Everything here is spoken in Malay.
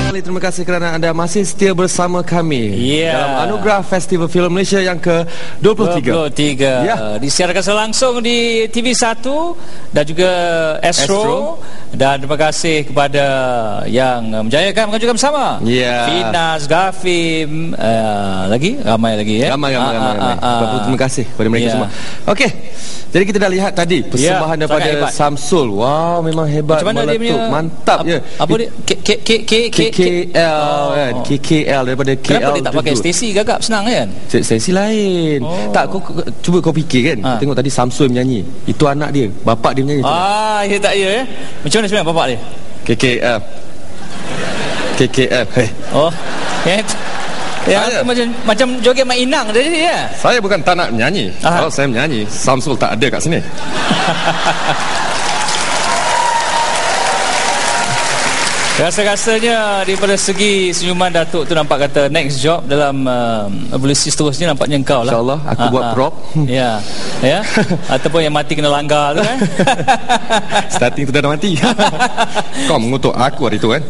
Terima kasih kerana anda masih setia bersama kami dalam Anugerah Festival Filem Malaysia yang ke-23. Disiarkan langsung di TV1 dan juga Astro. Dan terima kasih kepada yang menjayakan mengajukan bersama. Finas, Gafim, ramai lagi ya. Ramai. Terima kasih kepada mereka semua. Okey. Jadi kita dah lihat tadi persembahan daripada Samsul. Wow, memang hebat. Macam mana dia punya? Mantap je. Apa dia? KKL daripada KL. Kenapa dia tak pakai Stacy gagap senang kan? Stacy lain. Tak, cuba kau fikir kan. Tengok tadi Samsul menyanyi. Itu anak dia, bapak dia menyanyi. Ya tak ya. Macam mana sebenarnya bapak dia? KKL. Yang macam joget main inang tadi ya. Saya bukan tak nak menyanyi. Kalau saya menyanyi, Samsul tak ada kat sini. Rasa-rasanya daripada segi senyuman Datuk tu nampak kata next job dalam evolusi seterusnya nampaknya engkau lah. InsyaAllah aku buat prop. Ya. Ataupun yang mati kena langgar tu kan. Starting tu dah mati. Kau mengutuk aku hari tu kan.